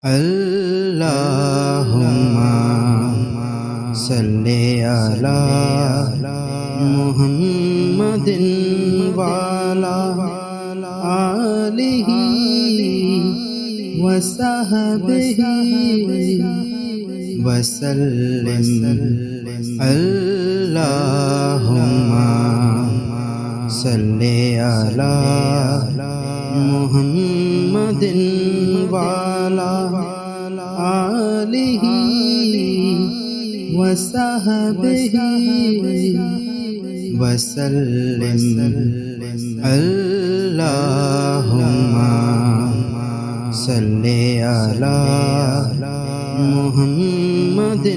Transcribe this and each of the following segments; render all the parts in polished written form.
اللہم صلی علی محمد وعلی آلہ وصحبہ وسلم۔ اللہم صلی علی محمد وعلی آلہ وصحبہ وسلم۔ اللہم صلی علی محمد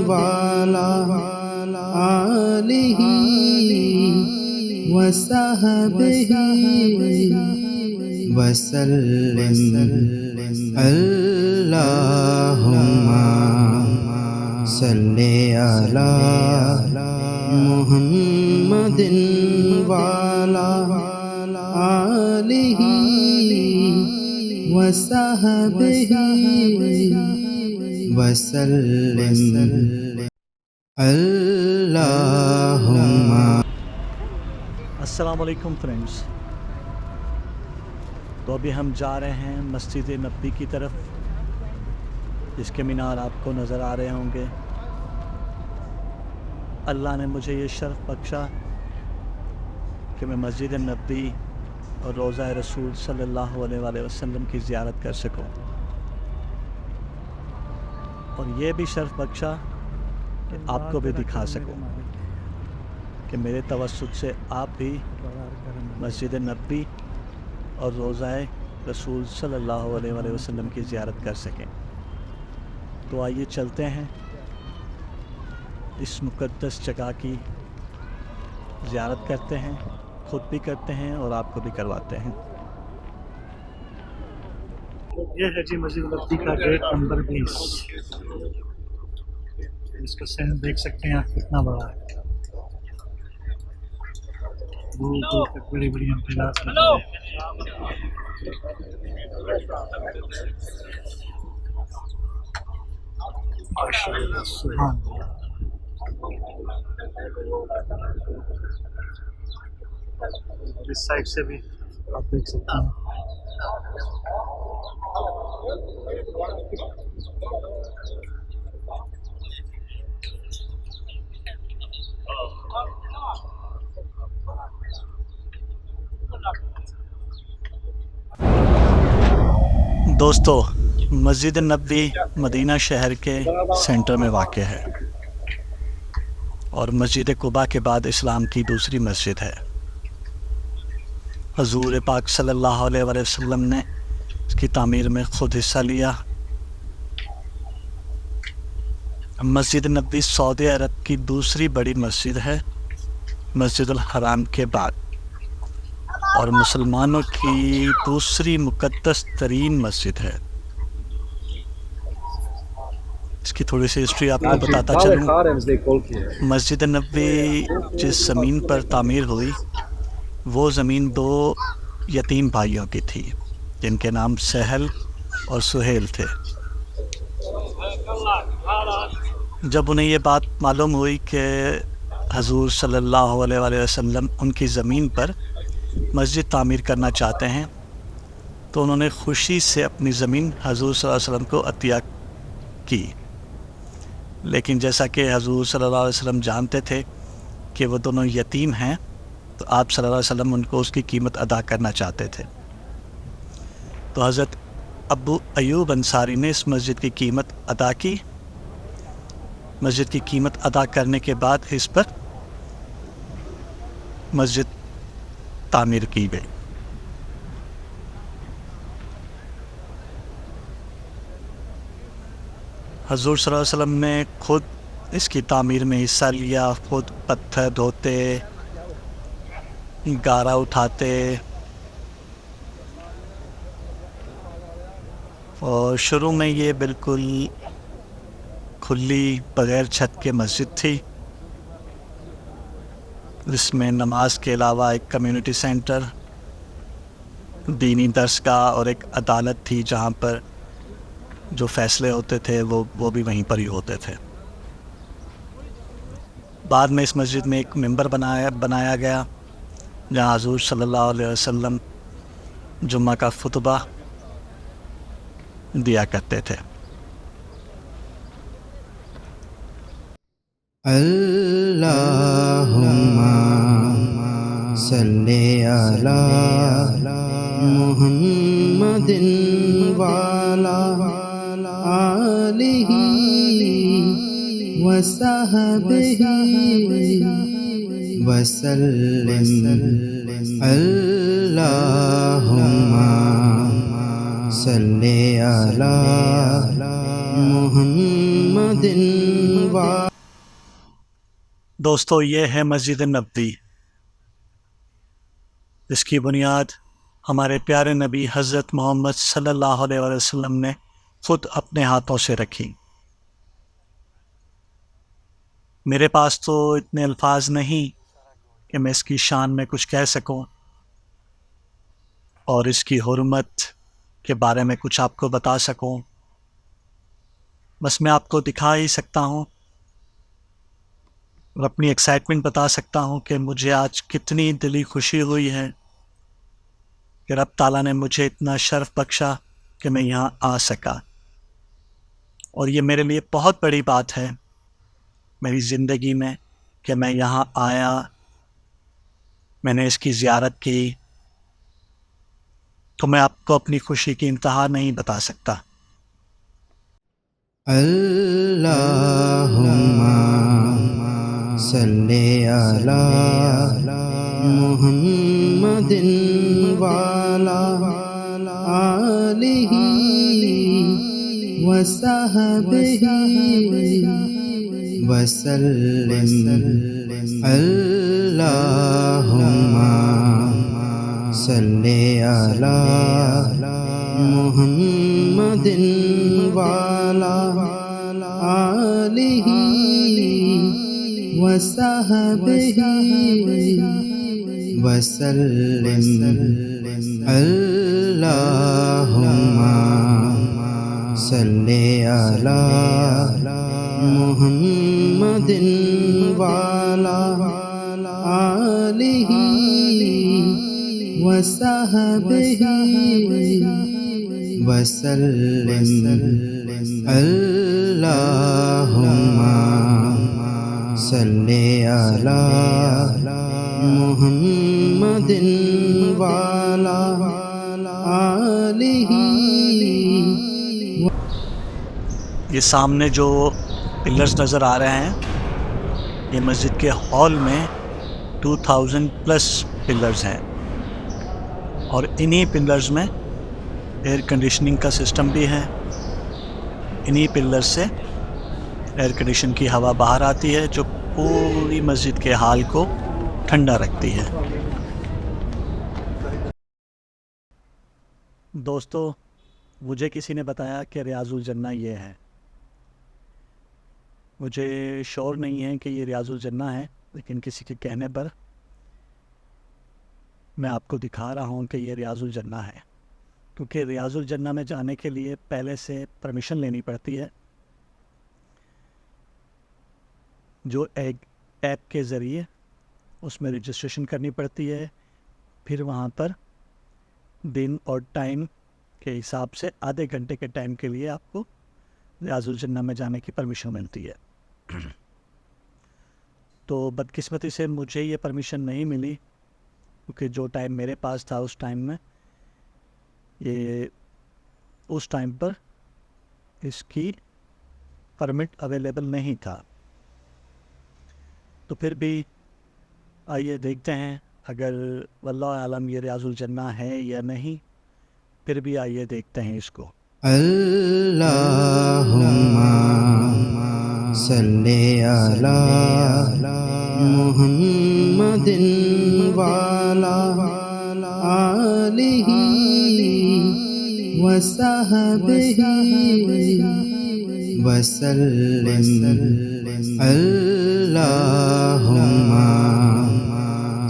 وعلی آلہ وصحبہ وسلم۔ اللہم صلی علی محمد وعلی آلہ وصحبہ وسلم۔ اللہم۔ السلام علیکم فرینڈز، تو ابھی ہم جا رہے ہیں مسجد نبوی کی طرف، جس کے مینار آپ کو نظر آ رہے ہوں گے۔ اللہ نے مجھے یہ شرف بخشا کہ میں مسجد نبوی اور روضہ رسول صلی اللہ علیہ وآلہ وسلم کی زیارت کر سکوں، اور یہ بھی شرف بخشا کہ آپ کو بھی دکھا سکوں کہ میرے توسط سے آپ بھی مسجد نبوی اور روضہ رسول صلی اللہ علیہ وآلہ وسلم کی زیارت کر سکیں۔ تو آئیے چلتے ہیں، اس مقدس جگہ کی زیارت کرتے ہیں، خود بھی کرتے ہیں اور آپ کو بھی کرواتے ہیں۔ یہ ہے جی مسجد نبوی کا گیٹ نمبر 20۔ اس کا سین دیکھ سکتے ہیں آپ کتنا بڑا ہے، دور دور تک بڑی بڑی امپیلات ہیں۔ ماشاءاللہ، سبحان اللہ۔ اس سائڈ سے بھی آپ دیکھ سکتے ہیں۔ دوستو، مسجد نبوی مدینہ شہر کے سینٹر میں واقع ہے، اور مسجد قباء کے بعد اسلام کی دوسری مسجد ہے۔ حضور پاک صلی اللہ علیہ وآلہ وسلم نے اس کی تعمیر میں خود حصہ لیا۔ مسجد نبوی سعودی عرب کی دوسری بڑی مسجد ہے مسجد الحرام کے بعد، اور مسلمانوں کی دوسری مقدس ترین مسجد ہے۔ اس کی تھوڑی سی ہسٹری آپ کو بتاتا چلوں۔ مسجد نبوی جس زمین پر تعمیر ہوئی، وہ زمین دو یتیم بھائیوں کی تھی، جن کے نام سہل اور سہیل تھے۔ جب انہیں یہ بات معلوم ہوئی کہ حضور صلی اللہ علیہ وآلہ وسلم ان کی زمین پر مسجد تعمیر کرنا چاہتے ہیں، تو انہوں نے خوشی سے اپنی زمین حضور صلی اللہ علیہ وسلم کو عطیہ کی۔ لیکن جیسا کہ حضور صلی اللہ علیہ وسلم جانتے تھے کہ وہ دونوں یتیم ہیں، تو آپ صلی اللہ علیہ وسلم ان کو اس کی قیمت ادا کرنا چاہتے تھے۔ تو حضرت ابو ایوب انصاری نے اس مسجد کی قیمت ادا کی۔ مسجد کی قیمت ادا کرنے کے بعد اس پر مسجد تعمیر کی گئی۔ حضور صلی اللہ علیہ وسلم نے خود اس کی تعمیر میں حصہ لیا، خود پتھر دھوتے، گارا اٹھاتے، اور شروع میں یہ بالکل کھلی بغیر چھت کے مسجد تھی، جس میں نماز کے علاوہ ایک کمیونٹی سینٹر، دینی درسگاہ اور ایک عدالت تھی، جہاں پر جو فیصلے ہوتے تھے وہ بھی وہیں پر ہی ہوتے تھے۔ بعد میں اس مسجد میں ایک ممبر بنایا گیا جہاں حضور صلی اللہ علیہ وسلم جمعہ کا خطبہ دیا کرتے تھے۔ اللہم صلی علی محمد وعلی آلہ وصحبہ وسلم۔ اللہم صلی علی محمد وعلی۔ دوستو، یہ ہے مسجد نبوی، جس کی بنیاد ہمارے پیارے نبی حضرت محمد صلی اللہ علیہ وسلم نے خود اپنے ہاتھوں سے رکھی۔ میرے پاس تو اتنے الفاظ نہیں کہ میں اس کی شان میں کچھ کہہ سکوں اور اس کی حرمت کے بارے میں کچھ آپ کو بتا سکوں۔ بس میں آپ کو دکھا ہی سکتا ہوں اور اپنی ایکسائٹمنٹ بتا سکتا ہوں کہ مجھے آج کتنی دلی خوشی ہوئی ہے کہ رب تعالیٰ نے مجھے اتنا شرف بخشا کہ میں یہاں آ سکا، اور یہ میرے لیے بہت بڑی بات ہے میری زندگی میں کہ میں یہاں آیا، میں نے اس کی زیارت کی، تو میں آپ کو اپنی خوشی کی انتہا نہیں بتا سکتا۔ اللہم صلی علی محمد وعلی آلہ وصحبہ وسلم۔ اللہم صلی علی محمد وعلی آلہ وصحبہ وسلم۔ اللہم صلی علی محمد وعلی آلہ وصحبہ وسلم۔ اللہم صلی علی محمد وعلی آلہ۔ یہ سامنے جو پلرز نظر آ رہے ہیں، یہ مسجد کے ہال میں 2000 پلس پلرز ہیں، اور انہی پلرز میں ایئر کنڈیشننگ کا سسٹم بھی ہے۔ انہی پلر سے ایئر کنڈیشن کی ہوا باہر آتی ہے جو پوری مسجد کے حال کو ٹھنڈا رکھتی ہے۔ دوستو، مجھے کسی نے بتایا کہ ریاض الجنہ یہ ہے۔ مجھے شور نہیں ہے کہ یہ ریاض الجنہ ہے، لیکن کسی کے کہنے پر میں آپ کو دکھا رہا ہوں کہ یہ ریاض الجنہ ہے، کیونکہ ریاض الجنہ میں جانے کے لیے پہلے سے پرمیشن لینی پڑتی ہے، جو ایک ایپ کے ذریعے اس میں رجسٹریشن کرنی پڑتی ہے، پھر وہاں پر دن اور ٹائم کے حساب سے آدھے گھنٹے کے ٹائم کے لیے آپ کو ریاض الجنہ میں جانے کی پرمیشن ملتی ہے۔ تو بدقسمتی سے مجھے یہ پرمیشن نہیں ملی، کیونکہ جو ٹائم میرے پاس تھا اس ٹائم میں اس ٹائم پر اس کی پرمٹ اویلیبل نہیں تھا۔ تو پھر بھی آئیے دیکھتے ہیں، اگر واللہ عالم یہ ریاض الجنہ ہے یا نہیں، پھر بھی آئیے دیکھتے ہیں اس کو۔ اللہم صلی علی محمد وعلی آلہ وصحبہ وسلم۔ اللہم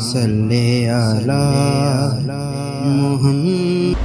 صلی علی محمد